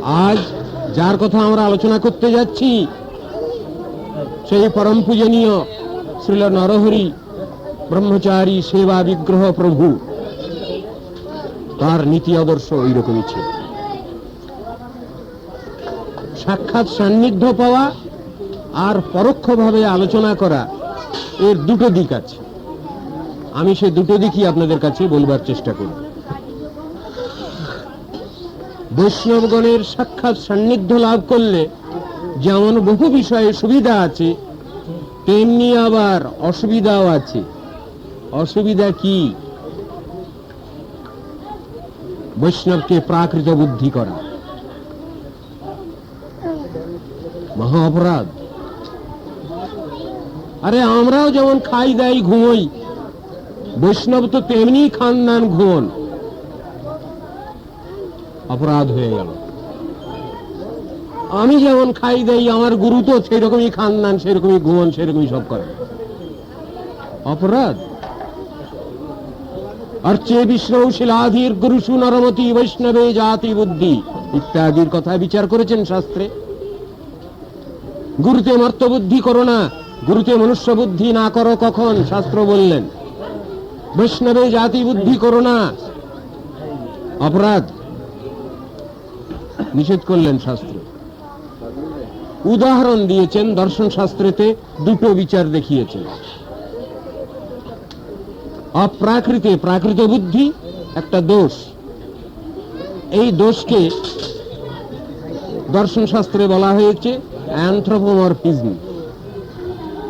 আজ যার কথা আমরা আলোচনা করতে যাচ্ছি সেই পরম পূজনীয় শ্রীল নরহরি ব্রহ্মচারী সেবা বিগ্রহ প্রভু, তার নীতি আদর্শ ওই রকমই ছিল। সাক্ষাৎ সান্নিধ্য পাওয়া আর পরোক্ষভাবে আলোচনা করা, এর দুটো দিক আছে। আমি সে দুটো দিকই আপনাদের কাছে বলবার চেষ্টা করব। বৈষ্ণবগণের সাক্ষাৎ সান্নিধ্য লাভ করলে যেমন বহু বিষয়ে সুবিধা আছে, তেমনি আবার অসুবিধাও আছে। অসুবিধা কি? বৈষ্ণবকে প্রাকৃত বুদ্ধি করা মহা অপরাধ। আরে আমরাও যেমন খাই দাই ঘুমোই, বৈষ্ণব তো তেমনি খান দান ঘুমন। অপরাধ হয়ে গেল। আমি যেমন খাই দেই, আমার গুরু তো সেই রকমই খান দান, সেরকমই ঘুমন, সেরকমই সব করে। অপরাধ। অর্চে বিষ্ণু শিলাধীর গুরুষু নরমতি বৈষ্ণবে জাতি বুদ্ধি ইত্যাদির কথা বিচার করেছেন শাস্ত্রে। গুরুতে মর্ত বুদ্ধি করো না, গুরুতে মনুষ্য বুদ্ধি না করো কখন, শাস্ত্র বললেন। বৈষ্ণবে জাতি বুদ্ধি করো না, অপরাধ, নিষেধ করলেন শাস্ত্র। উদাহরণ দিয়েছেন দর্শন শাস্ত্রেতে, দুটো বিচার দেখিয়েছেন। অপ্রাকৃতে প্রাকৃত বুদ্ধি একটা দোষ। এই দোষকে দর্শন শাস্ত্রে বলা হয়েছে অ্যানথ্রোপোমরফিজম,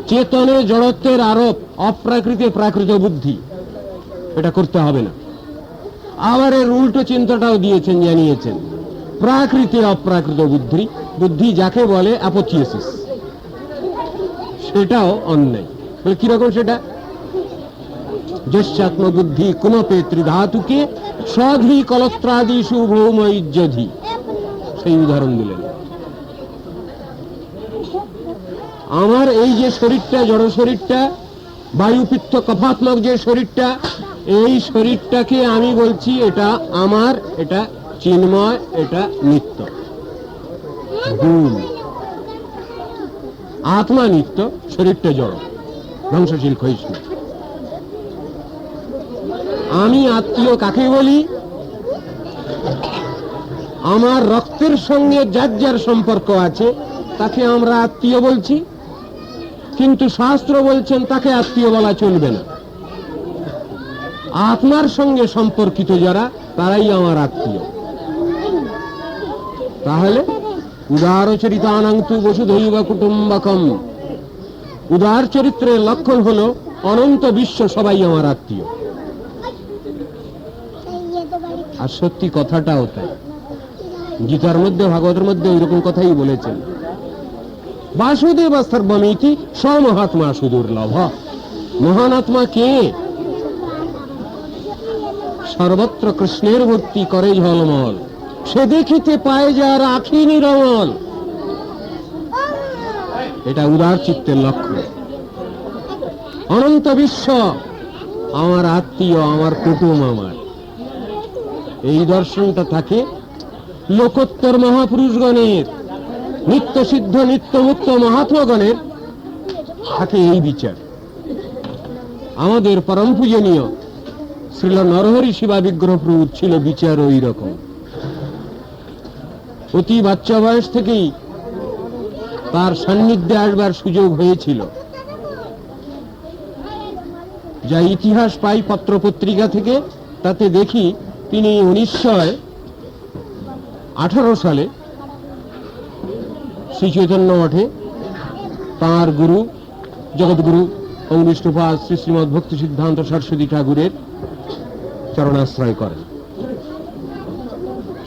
চেতনে জড়ত্বের আরোপ। অপ্রাকৃতে প্রাকৃত বুদ্ধি, এটা করতে হবে না। আবার এর উল্টো চিন্তাটাও দিয়েছেন, জানিয়েছেন প্রাকৃতে অপ্রাকৃত বুদ্ধি, বুদ্ধি যাকে বলে অ্যাপোথিওসিস, সেটাও অন্যায়। কিরকম সেটা? যস্যাত্মবুদ্ধি কুমপেত্রী ধাতুকে স্বধি কলত্রাদিষু ভৌমৈজ্যধি, সেই উদাহরণ দিলেন। আমার এই যে শরীরটা, জড় শরীরটা, বায়ু পিত্ত কফাত্মক যে শরীরটা, এই শরীরটাকে আমি বলছি এটা আমার, এটা চিন্ময়, এটা নিত্য। ভুল। আত্মা নিত্য, শরীরটা জড়, ধ্বংসশীল, ক্ষয়িষ্ণু। আমি আত্মীয় কাকে বলি? আমার রক্তের সঙ্গে যার যার সম্পর্ক আছে তাকে আমরা আত্মীয় বলছি, কিন্তু শাস্ত্র বলছেন তাকে আত্মীয় বলা চলবে না। আত্মার সঙ্গে সম্পর্কিত যারা, তারাই আমার আত্মীয়। তাহলে উদার চরিতানাংতু বসুধৈব কুটুম্বকম, উদার চরিত্রের লক্ষণ হলো অনন্ত বিশ্ব সবাই আমার আত্মীয়। আর সত্যি কথাটাও তাই। গীতার মধ্যে, ভাগবতের মধ্যে ওইরকম কথাই বলেছেন। বাসুদেব সর্বমিতি সমহাত্মা সুদুর্লভ। মহান আত্মা কে? সর্বত্র কৃষ্ণের ভক্তি করে ঝলমল, সে দেখিতে পায় যার আখি নিরমল। এটা উদার চিত্তের লক্ষ্য। অনন্ত বিশ্ব আমার আত্মীয়, আমার কুটুম, আমার। এই দর্শনটা থাকে লোকোত্তর মহাপুরুষগণের, নিত্য সিদ্ধ নিত্য মুক্ত মহাত্মাগণের থাকে এই বিচার। আমাদের পরম পূজনীয় শ্রীল নরহরি সেবা বিগ্রহ প্রভু ছিল বিচার ওই রকম। অতি বাচ্চা বয়স থেকেই তার সান্নিধ্যে আসবার সুযোগ হয়েছিল। যা ইতিহাস পাই পত্র পত্রিকা থেকে, তাতে দেখি তিনি 1918 সালে শ্রী চৈতন্য মঠে তাঁর গুরু জগৎগুরু অঙ্গিষ্ঠপাদ শ্রী শ্রীমৎ ভক্তি সিদ্ধান্ত সরস্বতী ঠাকুরের চরণাশ্রয় করেন।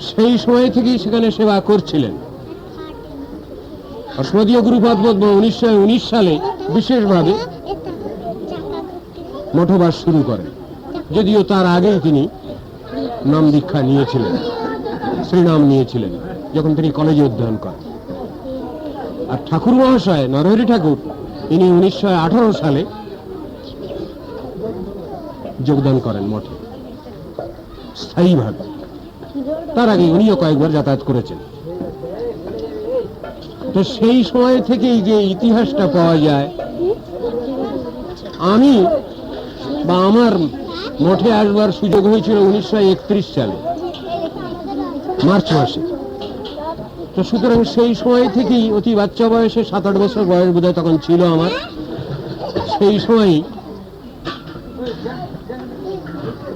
সেই সময় থেকেই সেখানে সেবা করছিলেন। অস্মদীয় গুরুপদ 1919 সালে বিশেষভাবে মঠবাস শুরু করেন, যদিও তার আগেই তিনি নাম দীক্ষা নিয়েছিলেন, শ্রীনাম নিয়েছিলেন যখন তিনি কলেজে অধ্যয়ন করেন। আর ঠাকুর মহাশয় নরহরি ঠাকুর, ইনি 1918 সালে যোগদান করেন মঠে স্থায়ীভাবে। তার আগে উনিও কয়েকবার যাতায়াত করেছেন। তো সেই সময় থেকেই যে ইতিহাসটা পাওয়া যায়, আমি বা আমার মঠে আসবার সুযোগ হয়েছিল 1931 সালে মার্চ মাসে। তো সুতরাং সেই সময় থেকেই অতি বাচ্চা বয়সে, 7-8 বছর বয়স বোধহয় তখন ছিল আমার, সেই সময়ই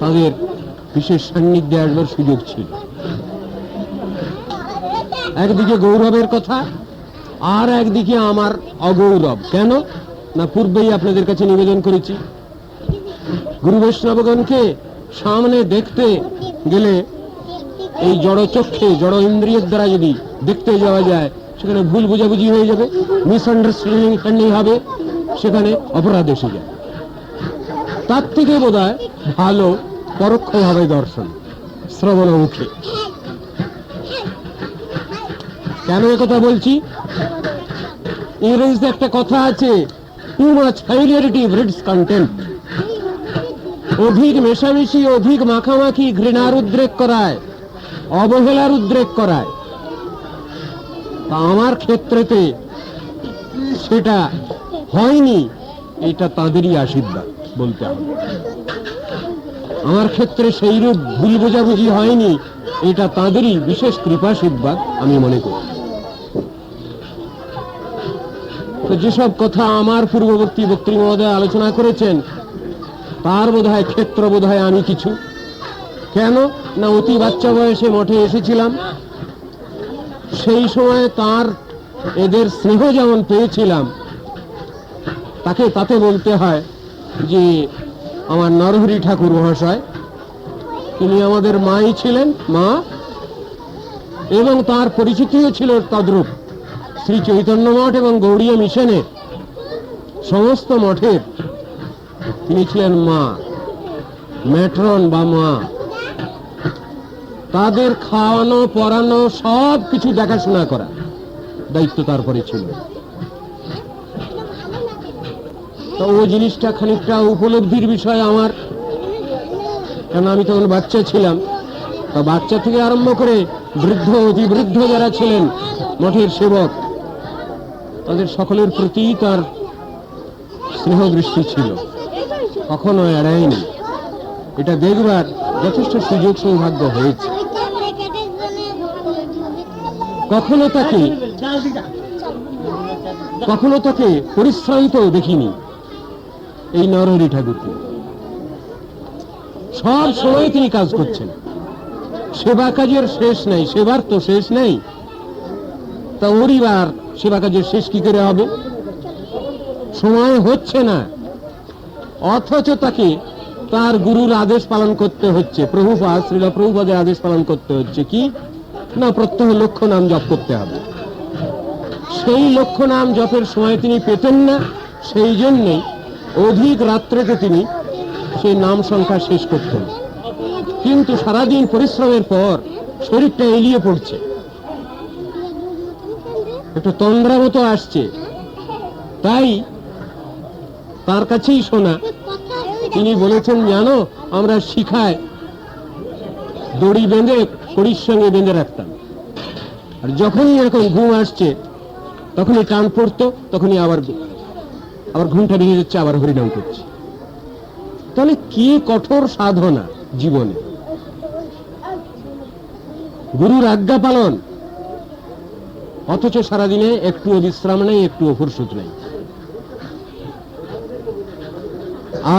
তাদের বিশেষ সান্নিধ্যে আসবার সুযোগ ছিল। একদিকে গৌরবের কথা, আর একদিকে আমার অগৌরব। কেন না, পূর্বেই আপনাদের কাছে নিবেদন করেছি, গুরু বৈষ্ণবগণকে সামনে দেখতে গেলে এই জড় চক্ষে, জড় ইন্দ্রিয়ের দ্বারা যদি দেখতে যাওয়া যায়, সেখানে ভুল বোঝাবুঝি হয়ে যাবে, মিসআন্ডারস্ট্যান্ডিং হবে, সেখানে অপরাধ এসে যায়। তার থেকে বোধহয় ভালো পরোক্ষভাবে দর্শন, শ্রবণ মুখে। কেন একথা বলছি? ইংরেজিতে একটা কথা আছে, too much familiarity breeds contempt. অধিক মেশামেশি, অধিক মাখামাখি ঘৃণার উদ্রেক করায়, অবহেলার উদ্রেক করায়। তা আমার ক্ষেত্রেতে সেটা হয়নি, এটা তাদেরই আশীর্বাদ বলতে হবে। আমার ক্ষেত্রে সেইরূপ ভুল বোঝাবুঝি হয়নি, এটা তাদেরই বিশেষ কৃপাশীর্বাদ আমি মনে করি। তো যেসব কথা আমার পূর্ববর্তী বক্তৃ মহোদয় আলোচনা করেছেন, তার বোধহয় ক্ষেত্র বোধহয় আমি কিছু। কেন না, অতি বাচ্চা বয়সে মঠে এসেছিলাম, সেই সময় তার এদের স্নেহ যেমন পেয়েছিলাম, তাতে বলতে হয় যে আমার নরহরি ঠাকুর মহাশয়, তিনি আমাদের মাই ছিলেন, মা, এবং তার পরিচিতিও ছিল তদ্রূপ। শ্রী চৈতন্য মঠ এবং গৌড়ীয় মিশনে সমস্ত মঠের তিনি ছিলেন মা, ম্যাট্রন বা মা। তাদের খাওয়ানো, পড়ানো, সব কিছু দেখাশোনা করা দায়িত্ব তারপরে ছিল। তো ওই জিনিসটা খানিকটা উপলব্ধির বিষয় আমার, কেন আমি তখন বাচ্চা ছিলাম। তা বাচ্চা থেকে আরম্ভ করে বৃদ্ধ, অতি বৃদ্ধ যারা ছিলেন মঠের সেবক, তাদের সকলের প্রতি তার স্নেহ দৃষ্টি ছিল, কখনো এড়ায়নি। এটা দেখবার যথেষ্ট সুযোগ সৌভাগ্য হয়েছে। কখনো তাকে পরিশ্রান্ত দেখিনি এই নরহরি ঠাকুরকে। সব সময় তিনি কাজ করছেন, সেবা কাজের শেষ নেই, সেবার তো শেষ নেই। তা ওরিবার সেবা কাজের শেষ কি করে হবে? সময় হচ্ছে না, অথচ তাকে তার গুরুর আদেশ পালন করতে হচ্ছে, প্রভুপাদ, শ্রীল প্রভুপাদের আদেশ পালন করতে হচ্ছে। কি না, প্রত্যহ লক্ষ নাম জপ করতে হবে। সেই লক্ষ নাম জপের সময় তিনি পেতেন না, সেই জন্যই অধিক রাত্রেতে তিনি সেই নাম সংখ্যা শেষ করতেন। কিন্তু সারাদিন পরিশ্রমের পর শরীরটা এলিয়ে পড়ছে, একটু তন্দ্রা মতো আসছে, তাই তার কাছেই শোনা, তিনি বলেছেন, জানো, আমরা শিখায় দড়ি বেঁধে কড়ির সঙ্গে বেঁধে রাখতাম, আর যখনই এরকম ঘুম আসছে তখনই টান পড়তো, তখনই আবার ঘুমটা ভেঙে যাচ্ছে, আবার হরিনাম করছে। তাহলে কি কঠোর সাধনা জীবনে, গুরুর আজ্ঞা পালন, অথচ সারাদিনে একটুও বিশ্রাম নেই, একটুও ফুরসত নেই।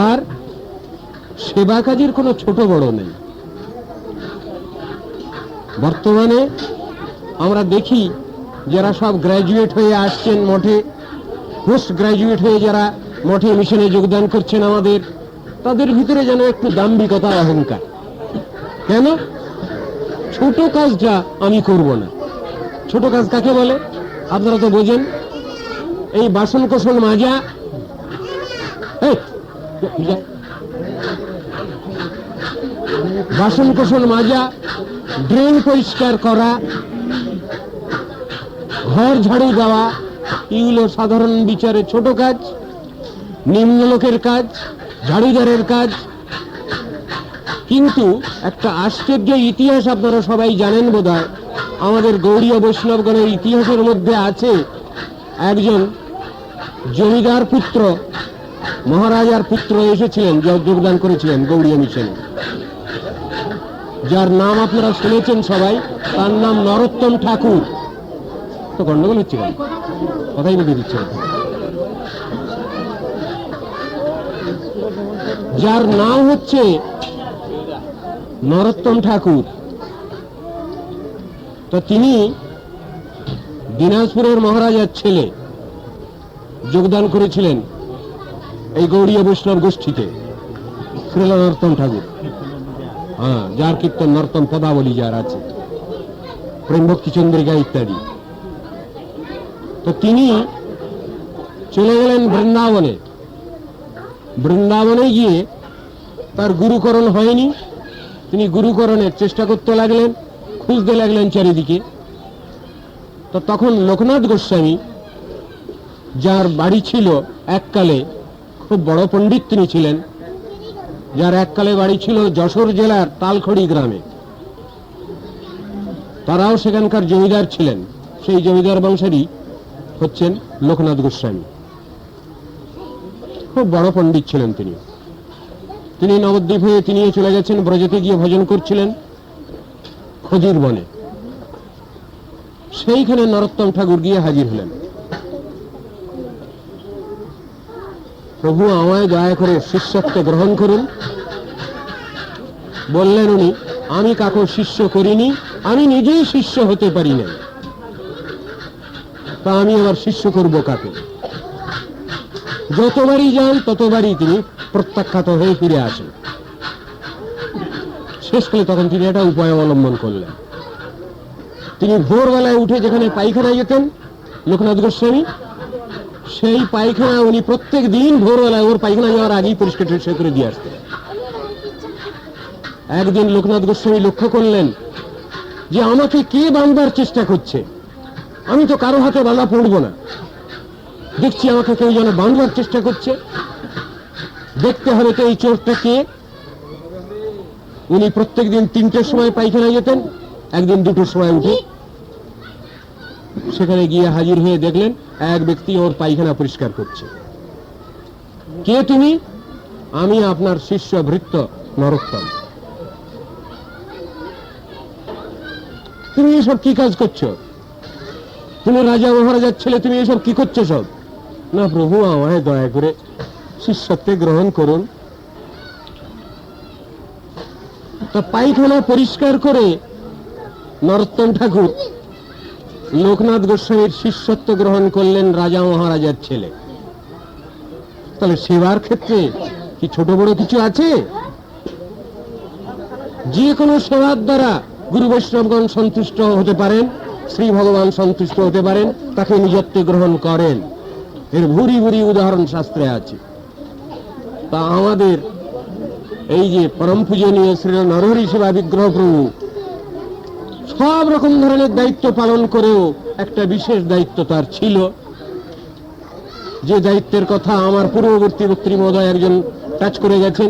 আর সেবা কাজের কোনো ছোট বড় নেই। বর্তমানে আমরা দেখি যারা সব গ্র্যাজুয়েট হয়ে আসছেন মঠে, পোস্ট গ্র্যাজুয়েট হয়ে যারা মঠে মিশনে যোগদান করছেন আমাদের, তাদের ভিতরে যেন একটু দাম্ভিকতা, অহংকার। কেন? ছোট কাজটা আমি করব না। ছোট কাজ কাকে বলে আপনারা তো বোঝেন। এই বাসন কোসন মাজা, বাসন কোসন মাজা, ড্রেন পরিষ্কার করা, ঘর ঝাড়ু দেওয়া, এগুলো সাধারণ বিচারে ছোট কাজ, নিম্ন লোকের কাজ, ঝাড়ুদারের কাজ। কিন্তু একটা আশ্চর্য ইতিহাস আপনারা সবাই জানেন বোধহয়, আমাদের গৌড়ীয় বৈষ্ণবগণের ইতিহাসের মধ্যে আছে একজন জমিদার পুত্র, মহারাজার পুত্র এসেছিলেন, যোগদান করেছিলেন গৌড়ীয় মিশনে, যার নাম আপনারা শুনেছেন সবাই। তার নাম নরোত্তম ঠাকুর। তো গন্ডগোল হচ্ছে কেন? কথাই বলে দিচ্ছে। যার নাম হচ্ছে নরোত্তম ঠাকুর, তো তিনি দিনাজপুরের মহারাজার ছেলে, যোগদান করেছিলেন এই গৌড়ীয় বৈষ্ণব গোষ্ঠীতে, শ্রীল নরোত্তম ঠাকুর। হ্যাঁ, যার কীর্তন নরোত্তম পদাবলী যার আছে, প্রেম ভক্তি চন্দ্রিকা ইত্যাদি। তো তিনি চলে গেলেন বৃন্দাবনে। বৃন্দাবনে গিয়ে তার গুরুকরণ হয়নি, তিনি গুরুকরণের চেষ্টা করতে লাগলেন, খুঁজতে লাগলেন চারিদিকে। তো তখন লোকনাথ গোস্বামী, যার বাড়ি ছিল এককালে, খুব বড় পণ্ডিত তিনি ছিলেন, যার এককালে বাড়ি ছিল যশোর জেলার তালখড়ি গ্রামে, তারাও সেখানকার জমিদার ছিলেন। সেই জমিদার বংশেরই হচ্ছেন লোকনাথ গোস্বামী। খুব বড় পণ্ডিত ছিলেন তিনি। তিনি নবদ্বীপ হয়ে তিনি চলে গেছেন, ব্রজতে গিয়ে ভজন করছিলেন খদির বনে। সেইখানে নরোত্তম ঠাকুর গিয়ে হাজির হলেন। প্রভু, আমায় দয়া করে শিষ্যত্ব গ্রহণ করুন। বললেন উনি, আমি কাকো শিষ্য করিনি, আমি নিজেই শিষ্য হতে পারি না, তা আমি আবার শিষ্য করব কাকে? যতবারই যান ততবারই তিনি প্রত্যাখ্যাত হয়ে ফিরে আসেন। শেষকালে তখন তিনি একটা উপায় অবলম্বন করলেন। তিনি ভোরবেলায় উঠে যেখানে পায়খানায় যেতেন লোকনাথ গোস্বামী, সেই পায়খানা উনি প্রত্যেক দিন ভোরবেলায় ওর পায়খানা যাওয়ার আগেই পরিষ্কার করে দিয়ে আসতেন। একদিন লোকনাথ গোস্বামী লক্ষ্য করলেন যে আমাকে কে বাঁধবার চেষ্টা করছে, আমি তো কারো হাতে বাঁধা পড়ব না, দেখছি আমাকে কেউ যেন বাঁধবার চেষ্টা করছে, দেখতে হবে তো এই চোরটা কে। উনি প্রত্যেক দিন 3টের সময় পায়খানায় যেতেন, একদিন 2টোর সময় উঠে সেখানে গিয়ে হাজির হয়ে দেখলেন এক ব্যক্তি ওর পায়খানা পরিষ্কার করছে। কে তুমি? আমি আপনার শিষ্য ভৃত্য নরোত্তম। তুমি এসব কি কাজ করছো? তুমি রাজা মহারাজার ছেলে, তুমি এসব কি করছো সব? না প্রভু, আমায় দয়া করে শিষ্যত্বে গ্রহণ করুন। তা পায়খানা পরিষ্কার করে নরোত্তম ঠাকুর লোকনাথ গোস্বামীর শিষ্যত্ব গ্রহণ করলেন রাজা মহারাজার ছেলে। তাহলে সেবার ক্ষেত্রে কি ছোট বড় কিছু আছে? যে কোনো সেবার দ্বারা গুরু বৈষ্ণবগণ সন্তুষ্ট হতে পারেন, শ্রী ভগবান সন্তুষ্ট হতে পারেন, তাকে নিজত্বে গ্রহণ করেন। এর ভুরি ভুরি উদাহরণ শাস্ত্রে আছে। তা আমাদের এই যে পরম পূজনীয় শ্রী নরহরি সেবা বিগ্রহ প্রভু সব রকম ধরনের দায়িত্ব পালন করেও একটা বিশেষ দায়িত্ব তার ছিল, যে দায়িত্বের কথা আমার পূর্ববর্তী বক্তৃ মহোদয় একজন টাচ করে গেছেন।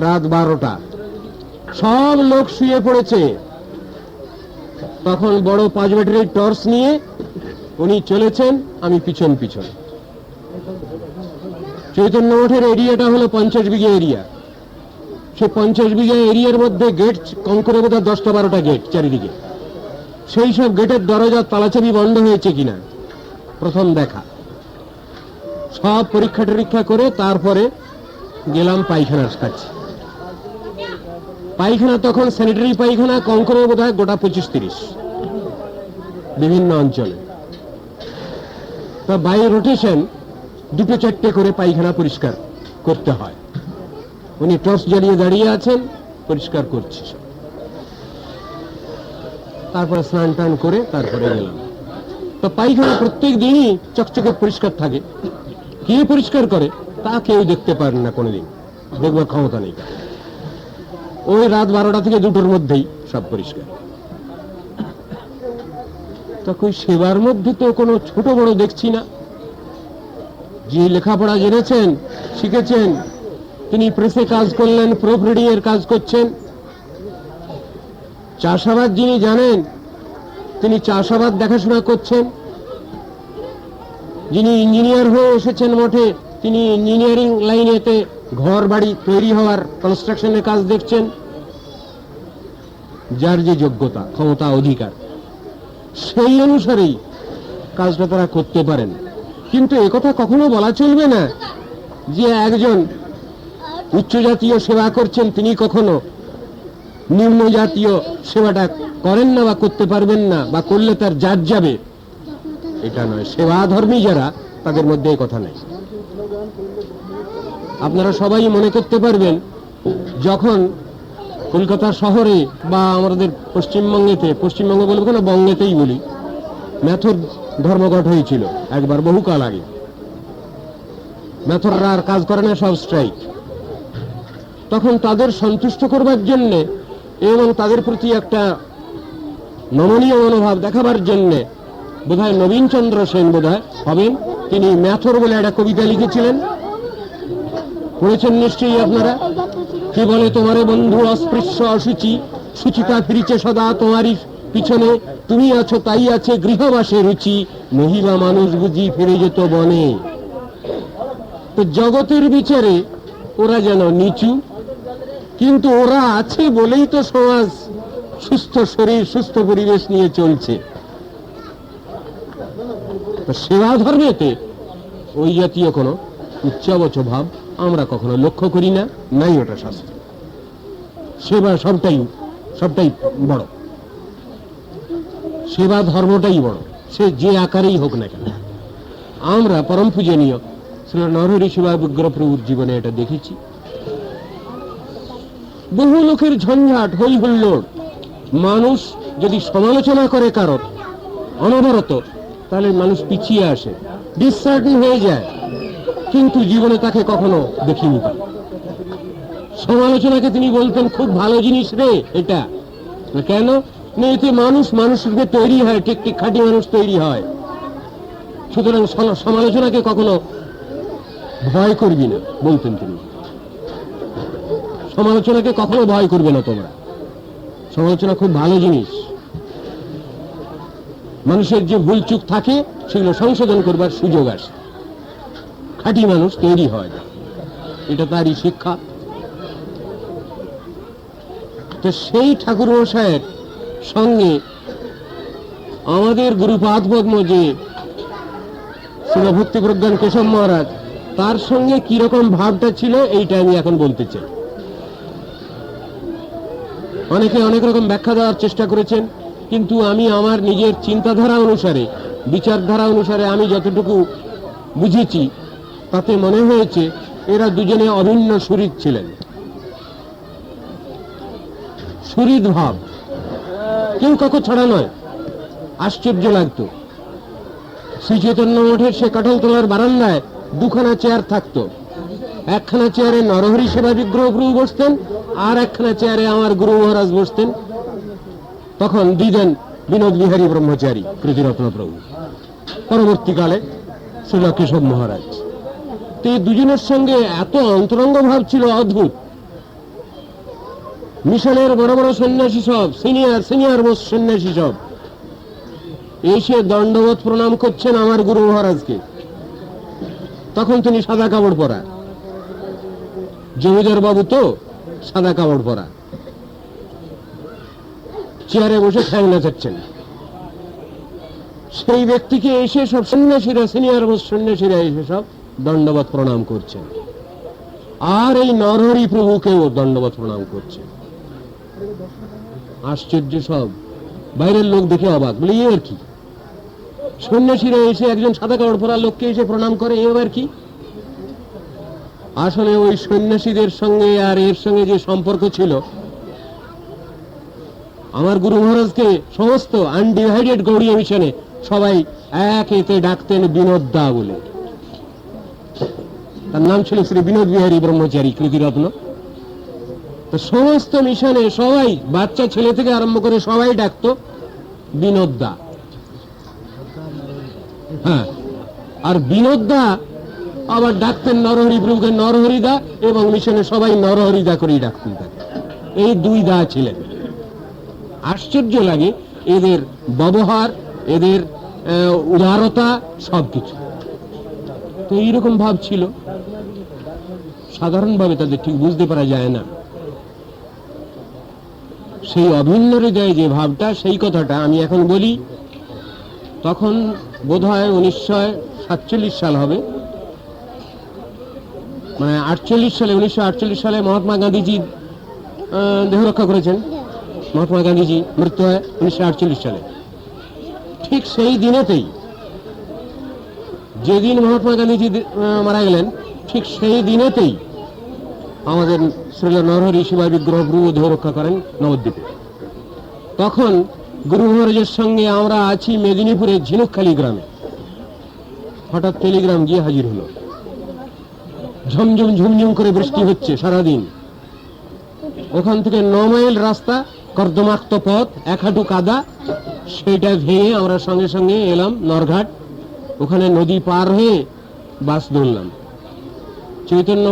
রাত 12টা, সব লোক শুয়ে পড়েছে, তখন বড় 5 ব্যাটারির টর্চ নিয়ে উনি চলেছেন, আমি পিছন পিছন। চৈতন্য মঠের এরিয়াটা হলো 50 বিঘা এরিয়া। সে 50 বিঘা এরিয়ার মধ্যে গেট কম করে বোধহয় 10-12টা গেট চারিদিকে। সেই সব গেটের দরজা তালাচাবি বন্ধ হয়েছে কিনা প্রথম দেখা। সব পরীক্ষা টরীক্ষা করে তারপরে গেলাম পায়খানার কাছে। পায়খানা তখন স্যানিটারি পায়খানা কম করে বোধহয় গোটা 25-30 বিভিন্ন অঞ্চলে। তা বাই রোটেশন 2-4টে করে পায়খানা পরিষ্কার করতে হয়। উনি টর্চ জ্বালিয়ে দাঁড়িয়ে আছেন, পরিষ্কার করছে। তারপরে স্নান টান করে তারপরে গেলাম। তো পায়খানা প্রত্যেক দিনই চকচকে পরিষ্কার থাকে। কে পরিষ্কার করে তা কেউ দেখতে পারেন না, কোনোদিন দেখবার ক্ষমতা নেই। ওই রাত 12টা থেকে 2টোর মধ্যেই সব পরিষ্কার। তখন সেবার মধ্যে তো কোনো ছোট বড় দেখছি না। যে লেখাপড়া জেনেছেন, শিখেছেন, তিনি প্রেসে কাজ করলেন, প্রুফ রিডিং এর কাজ করছেন, চাষাবাদ যিনি জানেন তিনি চাষাবাদ দেখাশোনা করছেন, যিনি ইঞ্জিনিয়ার হয়ে এসেছেন মঠে তিনি ইঞ্জিনিয়ারিং লাইনেতে ঘর বাড়ি তৈরি হওয়ার কনস্ট্রাকশনের কাজ দেখছেন। যার যে যোগ্যতা, ক্ষমতা, অধিকার, সেই অনুসারেই কাজটা তারা করতে পারেন। কিন্তু একথা কখনো বলা চলবে না যে একজন উচ্চ জাতীয় সেবা করছেন তিনি কখনো নিম্ন জাতীয় সেবাটা করেন না বা করতে পারবেন না, বা করলে তার জাত যাবে, এটা নয়। সেবা ধর্মী যারা, তাদের মধ্যে এই কথা নেই। আপনারা সবাই মনে করতে পারবেন যখন কলকাতা শহরে বা আমাদের পশ্চিমবঙ্গেতে, পশ্চিমবঙ্গ বলবো কেন, বঙ্গেতেই বলি, ম্যাথর ধর্মঘট হয়েছিল একবার বহুকাল আগে। ম্যাথররা আর কাজ করে না, সব স্ট্রাইক। তখন তাদের সন্তুষ্ট করবার জন্যে এবং তাদের প্রতি একটা নমনীয় মনোভাব দেখাবার জন্যে বোধহয় নবীনচন্দ্র সেন বোধহয় হবেন, তিনি ম্যাথর বলে একটা কবিতা লিখেছিলেন, পড়েছেন নিশ্চয়ই আপনারা। কি বলে তোমারে বন্ধু অস্পৃশ্য অসুচি, সুচিতা ফিরিছে সদা তোমারই পিছনে, তুমি আছো তাই আছে গৃহবাসে রুচি, মহিলা মানুষ বুঝি ফিরে যেত বনে। তো জগতের বিচারে ওরা যেন নিচু, কিন্তু ওরা আছে বলেই তো সমাজ সুস্থ শরীর সুস্থ পরিবেশ নিয়ে চলছে। সেবা ধর্মেতে ওই জাতীয় কোনো উচ্চাবচ ভাব আমরা কখনো লক্ষ্য করি না, নাই ওটা শাস্ত্র। সেবা সবটাই বড়, সেবা ধর্মটাই বড়, সে যে আকারেই হোক না কেন। আমরা পরম পূজনীয় শ্রী নরহরি সেবা বিগ্রহ প্রভুর জীবনে এটা দেখেছি। বহু লোকের ঝঞ্ঝাট, হই হুল্লোড়, মানুষ যদি সমালোচনা করে কারোর অনবরত, তাহলে মানুষ পিছিয়ে আসে, ডিসসার্টেন হয়ে যায়, কিন্তু জীবনে তাকে কখনো দেখিনি। সমালোচনাকে তিনি বলতেন খুব ভালো জিনিস রে এটা। কেন? না, এতে মানুষকে তৈরি হয়, ঠিক ঠিক খাঁটি মানুষ তৈরি হয়। সুতরাং সমালোচনাকে কখনো ভয় করবি না বলতেন তিনি। সমালোচনাকে কখনো ভয় করবে না তোমরা, সমালোচনা খুব ভালো জিনিস। মানুষের যে ভুল চুক থাকে সেগুলো সংশোধন করবার সুযোগ আসে, খাঁটি মানুষ তৈরি হয়, এটা তারই শিক্ষা। তো সেই ঠাকুর মশাইয়ের সঙ্গে আমাদের গুরুপাদ পদ্ম যে শ্রী ভক্তি প্রজ্ঞান কেশব মহারাজ, তার সঙ্গে কিরকম ভাবটা ছিল এইটা আমি এখন বলতে চাই। অনেকে অনেক রকম ব্যাখ্যা দেওয়ার চেষ্টা করেছেন, কিন্তু আমি আমার নিজের চিন্তাধারা অনুসারে, বিচারধারা অনুসারে আমি যতটুকু বুঝেছি, তাতে মনে হয়েছে এরা দুজনে অভিন্ন সুহৃদ ছিলেন। সুহৃদ ভাব, কেউ কাকু ছাড়া নয়। আশ্চর্য লাগতো, শ্রী চৈতন্য মঠের সে কাঁঠালতলার বারান্দায় দুখানা চেয়ার থাকতো। একখানা চেয়ারে নরহরি সেবা বিগ্রহ প্রভু বসতেন, আর একখানা চেয়ারে আমার গুরু মহারাজ বসতেন। তখন দিদেন বিনোদ বিহারী ব্রহ্মচারী কৃতিরত্ন প্রভু, পরবর্তীকালে শ্রীল কেশব মহারাজ। তো এই দুজনের সঙ্গে এত অন্তরঙ্গ ভাব ছিল, অদ্ভুত। মিশনের বড় বড় সন্ন্যাসী সব, সিনিয়র মোস্ট সন্ন্যাসী সব এসে দণ্ডবোধ প্রণাম করছেন আমার গুরু মহারাজকে। তখন তিনি সাদা কাপড় পরা, জমিদার বাবু তো, সাদা কাপড় পরা, চেয়ারে বসে ঠ্যাং নাচাচ্ছেন। সেই ব্যক্তিকে এসে সব সন্ন্যাসীরা, সিনিয়র মোস্ট সন্ন্যাসীরা এসে সব দণ্ডবোধ প্রণাম করছেন, আর এই নরহরি প্রভুকেও দণ্ডবোধ প্রণাম করছেন। আশ্চর্য সব, বাইরের লোক দেখে অবাক, বলে এর কি? সন্ন্যাসীরা এসে একজন সাদা কাপড় পরা লোককে এসে প্রণাম করে, এবার কি? আসলে ওই সন্ন্যাসীদের সঙ্গে আর এর সঙ্গে যে সম্পর্ক ছিল, আমার গুরু মহারাজকে সমস্ত আনডিভাইডেড গৌড়ীয় মিশনে সবাই এক এতে ডাকতেন বিনোদ দা বলে। তার নাম ছিল শ্রী বিনোদ বিহারী ব্রহ্মচারী কৃতিরত্ন। তো সমস্ত মিশনে সবাই, বাচ্চা ছেলে থেকে আরম্ভ করে সবাই ডাকতো বিনোদ দা। হ্যাঁ, আর বিনোদ দা আবার ডাকতেন নরহরি প্রভুকে নরহরি দা, এবং মিশনে সবাই নরহরি দা করেই ডাকতেন তাকে। এই দুই দা ছিলেন। আশ্চর্য লাগে এদের ব্যবহার, এদের উদারতা, সবকিছু। তো এইরকম ভাব ছিল, সাধারণভাবে তাদের ঠিক বুঝতে পারা যায় না। সেই অভিন্ন হৃদয়ে যে ভাবটা, সেই কথাটা আমি এখন বলি। তখন বোধ হয় 1947 সাল হবে, মানে 1948 সালে মহাত্মা গান্ধীজি দেহ রক্ষা করেছেন। মহাত্মা গান্ধীজি মৃত্যু হয় 1948 সালে। ঠিক সেই দিনেতেই, যেদিন মহাত্মা গান্ধীজি মারা গেলেন, ঠিক সেই দিনেতেই আমাদের শ্রীল নরহরি শিবাই বিগ্রহ প্রভু দেহ রক্ষা করেন নবদ্বীপে। তখন গুরু মহারাজের সঙ্গে আমরা আছি মেদিনীপুরের ঝিনুকখালী গ্রামে। হঠাৎ টেলিগ্রাম গিয়ে হাজির হলো, ঝমঝম ঝুমঝুম করে বৃষ্টি হচ্ছে সারাদিন। ওখান থেকে 9 মাইল রাস্তা, কর্দমাক্ত পথ, 1 হাঁটু কাদা। সেটা ভেঙে আমরা সঙ্গে সঙ্গে এলাম নরঘাট। ওখানে নদী পার হয়ে বাস ধরলাম। চৈতন্য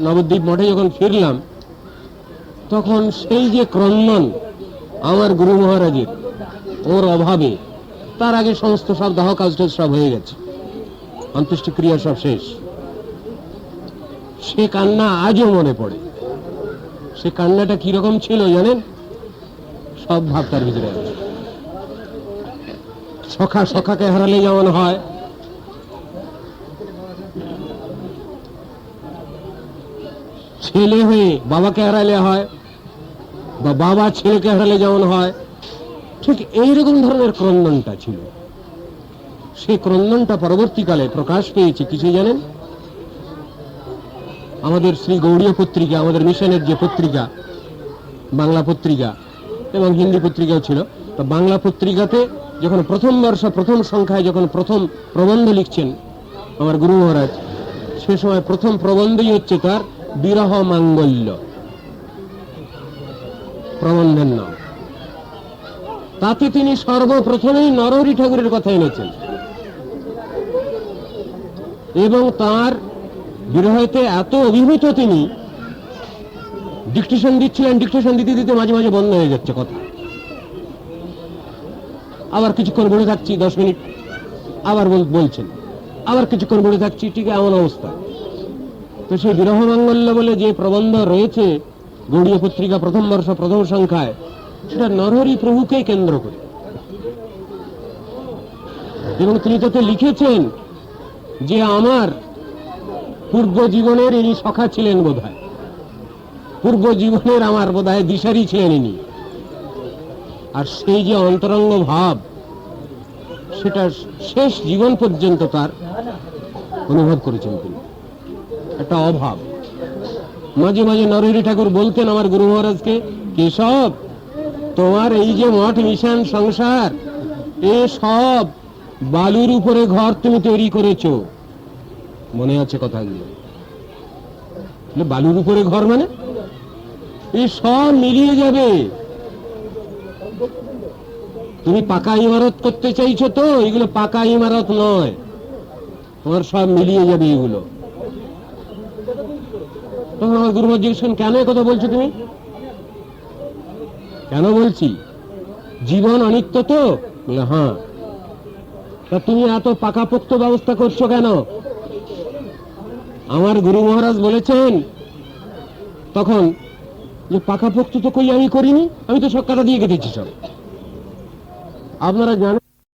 নবদ্বীপ মঠে যখন ফিরলাম, তখন সেই যে ক্রন্দন আমার গুরু মহারাজের, ওর অভাবে, তার আগে সমস্ত সব দাহ কাজ সব হয়ে গেছে, অন্ত্যেষ্টিক্রিয়া সব শেষ। সে কান্না আজও মনে পড়ে। সে কান্নাটা কিরকম ছিল জানেন? সব ভাব তার ভিতরে আছে। সখা সখাকে হারালে যেমন হয়, ছেলে হয়ে বাবাকে হারালে হয়, বা বাবা ছেলেকে হারালে যেমন হয়, ঠিক এইরকম ধরনের ক্রন্দনটা ছিল। সেই ক্রন্দনটা পরবর্তীকালে প্রকাশ পেয়েছে কিছু জানেন? আমাদের শ্রী গৌড়ীয় পত্রিকা, আমাদের মিশনের যে পত্রিকা, বাংলা পত্রিকা এবং হিন্দি পত্রিকাও ছিল, তো বাংলা পত্রিকাতে যখন প্রথম বর্ষ প্রথম সংখ্যায় যখন প্রথম প্রবন্ধ লিখছেন আমার গুরু মহারাজ, সে সময় প্রথম প্রবন্ধই হচ্ছে তার বিরহ মাঙ্গল্য প্রবন্ধের নাম। তাতে তিনি সর্বপ্রথমেই নরহরি ঠাকুরের কথা এনেছেন এবং তার বিরহেতে এত অভিভূত তিনি, ডিকটেশন দিচ্ছিলেন, ডিকটেশন দিতে দিতে মাঝে মাঝে বন্ধ হয়ে যাচ্ছে কথা। আবার কিছুক্ষণ বলে থাকছি 10 মিনিট, আবার বলছেন, আবার কিছুক্ষণ বলে থাকছি, ঠিক এমন অবস্থা। তো সেই বিরহ মাঙ্গল্য বলে যে প্রবন্ধ রয়েছে গৌড়ীয় পত্রিকা প্রথম বর্ষ প্রথম সংখ্যায়, সেটা নরহরি প্রভুকে কেন্দ্র করে। এবং তিনি তাতে লিখেছেন যে আমার পূর্ব জীবনের ইনি সখা ছিলেন বোধহয়, পূর্ব জীবনের আমার বোধহয় দিশারি ছিলেন ইনি। আর সেই যে অন্তরঙ্গ ভাব, সেটা শেষ জীবন পর্যন্ত তার অনুভব করেছেন তিনি। একটা অভাব। মাঝে মাঝে নরহরি ঠাকুর বলতেন আমার গুরু মহারাজকে, কেশব, তোমার এই যে মঠ মিশন সংসার, এ সব বালুর উপরে ঘর তুমি তৈরি করেছো। মনে আছে কথাগুলো? বালুর উপরে ঘর মানে এই সব মিলিয়ে যাবে। তুমি পাকা ইমারত করতে চাইছো তো, এগুলো পাকা ইমারত নয়, তোমার সব মিলিয়ে যাবে এগুলো। তখন আমার গুরু মহারাজ জিজ্ঞেস করেন, কেন কথা বলছো তুমি? কেন বলছি? জীবন অনিত্য তো? বলে হ্যাঁ। তা তুমি এত পাকাপোক্ত ব্যবস্থা করছো কেন? আমার গুরু মহারাজ বলেছেন তখন যে পাকাপোক্ত তো কই আমি করিনি, আমি তো সব কাটা দিয়ে কেটেছি সব। আপনারা জানেন